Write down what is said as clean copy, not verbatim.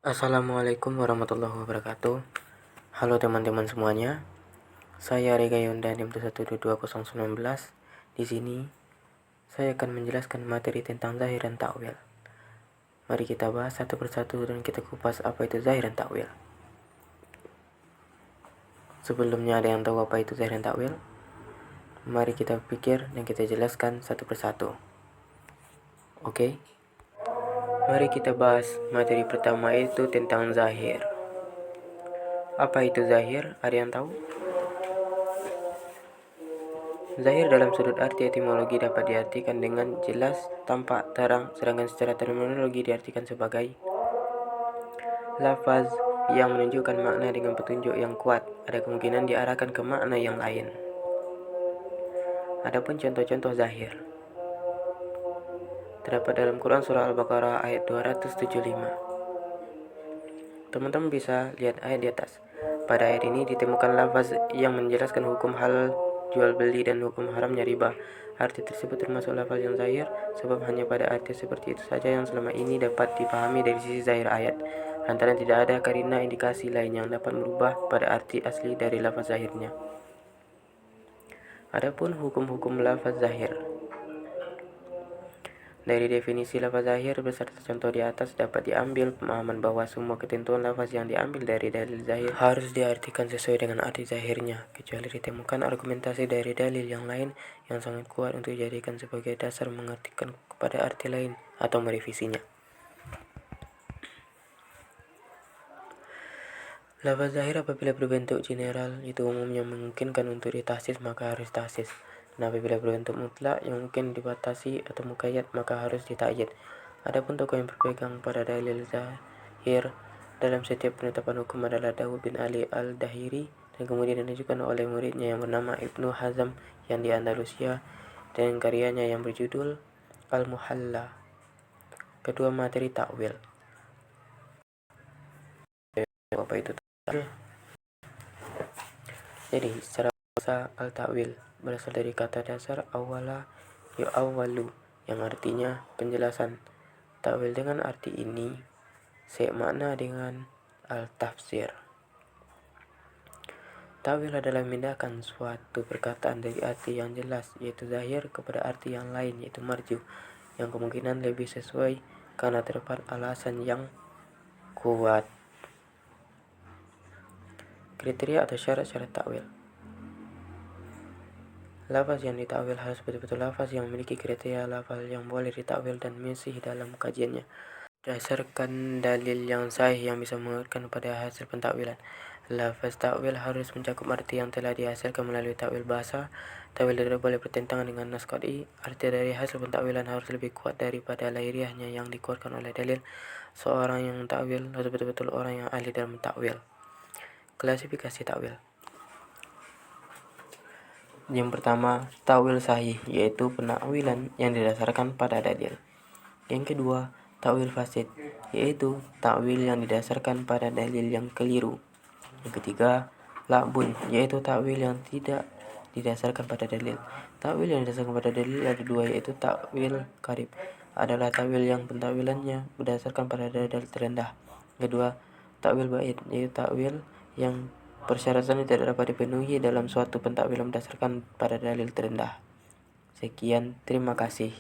Assalamualaikum warahmatullahi wabarakatuh. Halo teman-teman semuanya. Saya Rega Yonda NIM 1222019. Di sini saya akan menjelaskan materi tentang zahir dan takwil. Mari kita bahas satu persatu dan kita kupas apa itu zahir dan takwil. Sebelumnya, ada yang tahu apa itu zahir dan takwil? Mari kita pikir dan kita jelaskan satu persatu. Oke? Mari kita bahas materi pertama, itu tentang zahir. Apa itu zahir? Ada yang tahu? Zahir dalam sudut arti etimologi dapat diartikan dengan jelas, tampak, terang, sedangkan secara terminologi diartikan sebagai lafaz yang menunjukkan makna dengan petunjuk yang kuat, ada kemungkinan diarahkan ke makna yang lain. Adapun contoh-contoh zahir terdapat dalam Quran surah Al-Baqarah ayat 275. Teman-teman bisa lihat ayat di atas. Pada ayat ini ditemukan lafaz yang menjelaskan hukum halal jual beli dan hukum haramnya riba. Arti tersebut termasuk lafaz yang zahir, sebab hanya pada arti seperti itu saja yang selama ini dapat dipahami dari sisi zahir ayat. Lantaran tidak ada karina indikasi lain yang dapat merubah pada arti asli dari lafaz zahirnya. Adapun hukum-hukum lafaz zahir. Dari definisi lafaz zahir beserta contoh di atas dapat diambil pemahaman bahwa semua ketentuan lafaz yang diambil dari dalil zahir harus diartikan sesuai dengan arti zahirnya, kecuali ditemukan argumentasi dari dalil yang lain yang sangat kuat untuk dijadikan sebagai dasar mengartikan kepada arti lain atau merevisinya. Lafaz zahir apabila berbentuk general itu umumnya memungkinkan untuk ditahsis, maka harus tahsis. Dan apabila berbentuk mutlak yang mungkin dibatasi atau muqayyad, maka harus ditakyid. Adapun tokoh yang berpegang pada dalil zahir dalam setiap penetapan hukum adalah Dawud bin Ali al-Dahiri, dan kemudian dilanjutkan oleh muridnya yang bernama Ibnu Hazm yang di Andalusia dengan karyanya yang berjudul Al-Muhalla. Kedua, materi takwil. Apa itu takwil? Jadi, secara bahasa al-takwil berasal dari kata dasar awala yu'awwalu yang artinya penjelasan. Takwil dengan arti ini semakna dengan al-tafsir. Takwil adalah memindahkan suatu perkataan dari arti yang jelas yaitu zahir kepada arti yang lain yaitu marju, yang kemungkinan lebih sesuai karena terdapat alasan yang kuat. Kriteria atau syarat-syarat takwil. Lafaz yang ditakwil harus betul-betul lafaz yang memiliki kriteria lafaz yang boleh ditakwil dan masih dalam kajiannya berdasarkan dalil yang sahih yang bisa menguatkan pada hasil pentakwilan. Lafaz takwil harus mencakup arti yang telah dihasilkan melalui takwil bahasa. Takwil tidak boleh bertentangan dengan nas qat'i. Arti dari hasil pentakwilan harus lebih kuat daripada lahiriahnya yang dikuatkan oleh dalil. Seorang yang mentakwil harus betul-betul orang yang ahli dalam mentakwil. Klasifikasi takwil. Yang pertama, takwil sahih, yaitu penakwilan yang didasarkan pada dalil. Yang kedua, takwil fasid, yaitu takwil yang didasarkan pada dalil yang keliru. Yang ketiga, la'bun, yaitu takwil yang tidak didasarkan pada dalil. Takwil yang didasarkan pada dalil ada dua, yaitu takwil karib, adalah takwil yang pentakwilannya berdasarkan pada dalil terendah. Kedua, takwil ba'id, yaitu takwil yang persyaratannya tidak dapat dipenuhi dalam suatu pentakwilan berdasarkan pada dalil terendah. Sekian, terima kasih.